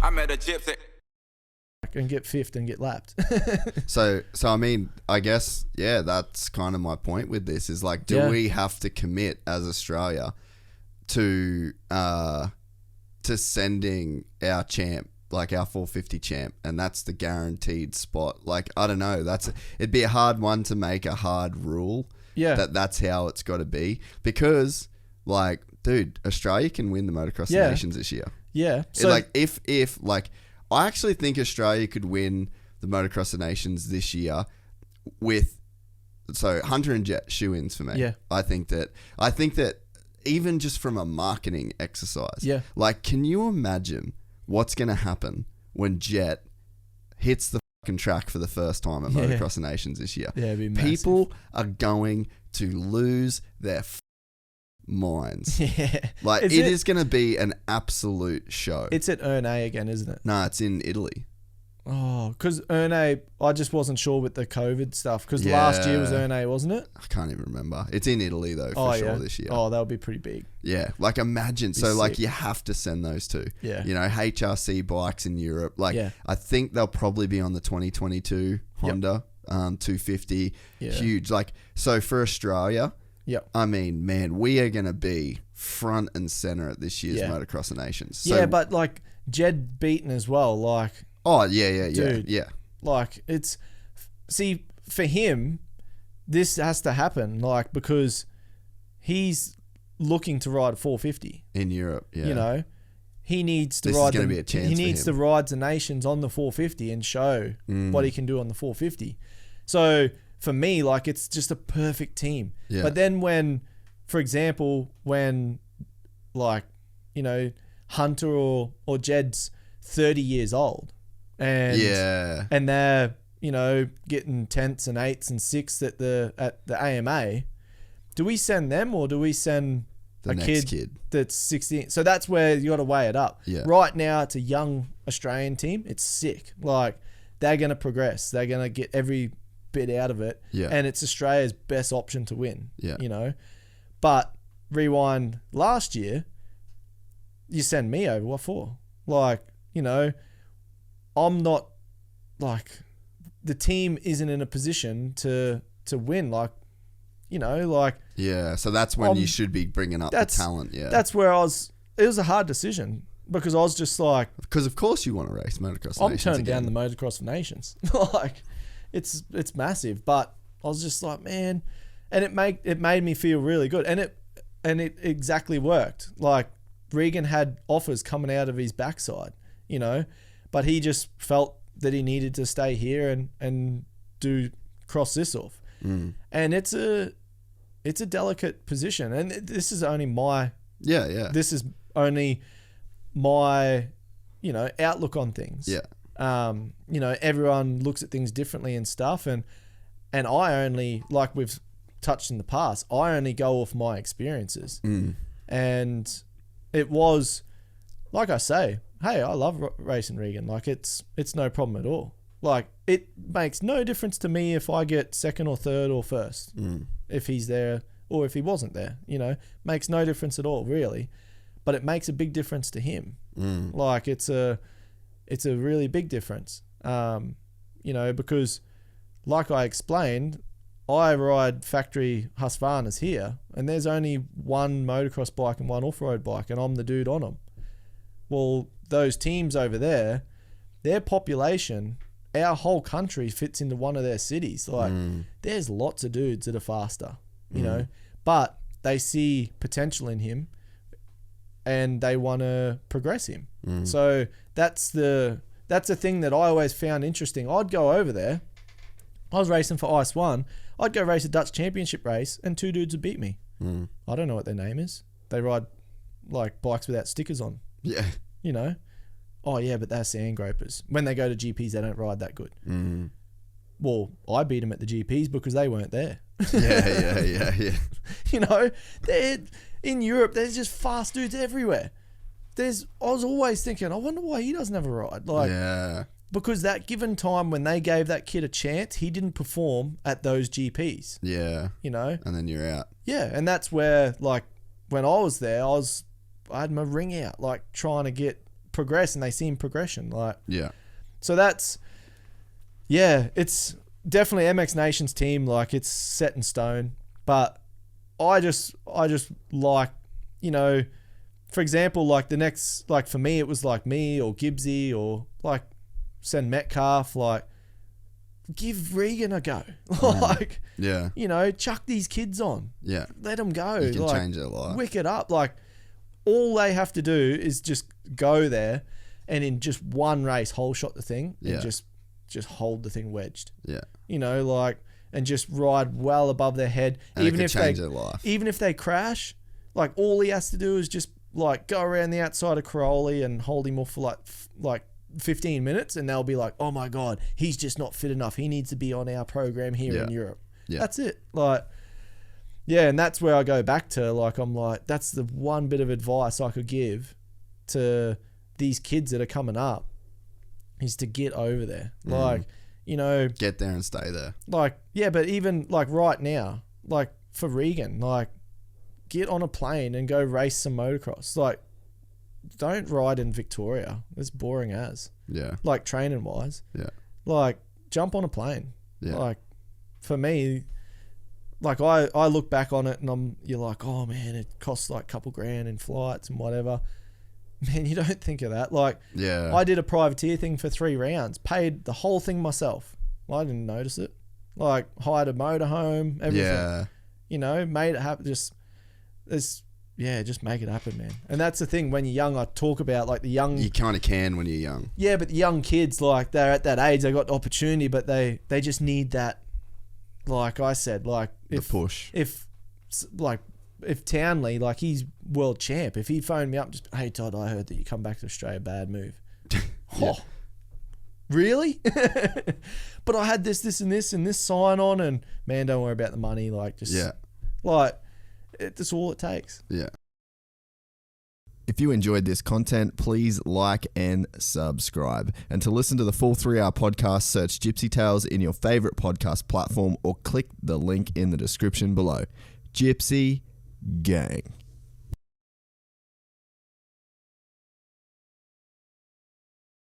I met a gypsy. And get fifth and get lapped. So I mean, I guess, yeah, that's kind of my point with this is like, do we have to commit as Australia to sending our champ, like our 450 champ, and that's the guaranteed spot? Like, I don't know, it'd be a hard one to make a hard rule. Yeah. That's how it's got to be, because like, dude, Australia can win the Motocross of Nations this year. Yeah. So like if like, I actually think Australia could win the Motocross of Nations this year with, so Hunter and Jett shoe-ins for me. Yeah. I think that even just from a marketing exercise, Yeah. like, can you imagine what's going to happen when Jett hits the fucking track for the first time at Motocross of Nations this year? Yeah, it'd be massive. People are going to lose their minds. Yeah. Like, it is going to be an absolute show. It's at Ernée again, isn't it? No, it's in Italy. Oh, because Ernée, I just wasn't sure with the COVID stuff, because last year was Ernée, wasn't it? I can't even remember. It's in Italy, though, for sure, this year. Oh, that would be pretty big. Yeah, like, imagine. So, like, you have to send those two. Yeah. You know, HRC bikes in Europe. Like, I think they'll probably be on the 2022 Honda 250. Yeah. Huge. Like, so for Australia, I mean, man, we are going to be front and center at this year's Motocross of Nations. So, yeah, but, like, Jed Beaton as well, like... Oh, yeah. Dude, yeah. Like, it's... See, for him, this has to happen, like, because he's looking to ride 450. In Europe, yeah. You know? He needs to this ride... This is going to be a chance He needs to ride the Nations on the 450 and show what he can do on the 450. So, for me, like, it's just a perfect team. Yeah. But then when, for example, when, like, you know, Hunter or Jed's 30 years old, and they're, you know, getting 10ths and 8ths and 6ths at the AMA, do we send them or do we send the a next kid that's 16? So that's where you got to weigh it up. Yeah. Right now, it's a young Australian team. It's sick. Like, they're going to progress. They're going to get every bit out of it. Yeah. And it's Australia's best option to win. Yeah. You know? But rewind last year, you send me over. What for? Like, you know, I'm not, like, the team isn't in a position to win. Like, you know, like... Yeah, so that's when you should be bringing up the talent, yeah. That's where it was a hard decision, because I was just like... Because of course you want to race Motocross of Nations I'm turning again. down the Motocross of Nations. Like, it's massive, but I was just like, man... And it made me feel really good. And it exactly worked. Like, Regan had offers coming out of his backside, you know, but he just felt that he needed to stay here and cross this off. And it's a delicate position, and this is only my this is only my, you know, outlook on things. You know, everyone looks at things differently and stuff, and I only, like we've touched in the past, I only go off my experiences. And it was, like I say, hey, I love racing Regan. Like, it's no problem at all. Like, it makes no difference to me if I get second or third or first, if he's there or if he wasn't there, you know, makes no difference at all, really. But it makes a big difference to him. Like, it's a really big difference, you know, because like I explained, I ride factory Husqvarnas here, and there's only one motocross bike and one off-road bike, and I'm the dude on them. Well, those teams over there, their population, our whole country fits into one of their cities. Like, there's lots of dudes that are faster, you know, but they see potential in him and they want to progress him. So that's the thing that I always found interesting. I'd go over there. I was racing for Ice 1. I'd go race a Dutch Championship race and two dudes would beat me. I don't know what their name is. They ride, like, bikes without stickers on. Yeah. You know? Oh, yeah, but they're sand gropers. When they go to GPs, they don't ride that good. Well, I beat them at the GPs because they weren't there. Yeah. You know? In Europe, there's just fast dudes everywhere. I was always thinking, I wonder why he doesn't have a ride. Like, because that given time when they gave that kid a chance, he didn't perform at those GPs. Yeah. You know? And then you're out. Yeah. And that's where, like, when I was there, I had my ring out, like, trying to get progress and they see progression. Like, Yeah. so that's, yeah, it's definitely MX Nations team. Like, it's set in stone. But I just like, you know, for example, like the next, like for me, it was like me or Gibbsy or like send Metcalf, like give Regan a go. Like, Yeah. you know, chuck these kids on. Yeah. Let them go. You can like, change their life. Wick it up. Like, all they have to do is just go there and in just one race, whole shot the thing and Yeah. just hold the thing wedged. Yeah. You know, like, and just ride well above their head. And even it could if change they, their life. even if they crash, like all he has to do is just like go around the outside of Crowley and hold him off for like 15 minutes, and they'll be like, oh my God, he's just not fit enough. He needs to be on our program here in Europe. Yeah. That's it. Like, yeah, and that's where I go back to, like, I'm like, that's the one bit of advice I could give to these kids that are coming up is to get over there. Like, you know, Get there and stay there. like, yeah, but even like right now, like for Regan, like get on a plane and go race some motocross. Like, don't ride in Victoria. It's boring as. Yeah. Like, training wise. Yeah. Like, jump on a plane. Yeah. Like, for me, like I look back on it and you're like, oh man, it costs like a couple grand in flights and whatever. Man, you don't think of that. Like, Yeah. I did a privateer thing for 3 rounds, paid the whole thing myself. I didn't notice it. Like, hired a motorhome, everything. Yeah. made it happen. Just make it happen, man. And that's the thing, when you're young, I talk about like the young. You kind of can when you're young. Yeah, but the young kids, like, they're at that age, they got the opportunity, but they just need that. Like I said, like, The push. If Townley, like, he's world champ, if he phoned me up, just, hey Todd, I heard that you come back to Australia, bad move. Oh, really? But I had this and this sign on, and man, don't worry about the money. Like, just like, that's all it takes. Yeah. If you enjoyed this content, please like and subscribe. And to listen to the full 3-hour podcast, search Gypsy Tales in your favorite podcast platform or click the link in the description below. Gypsy Gang.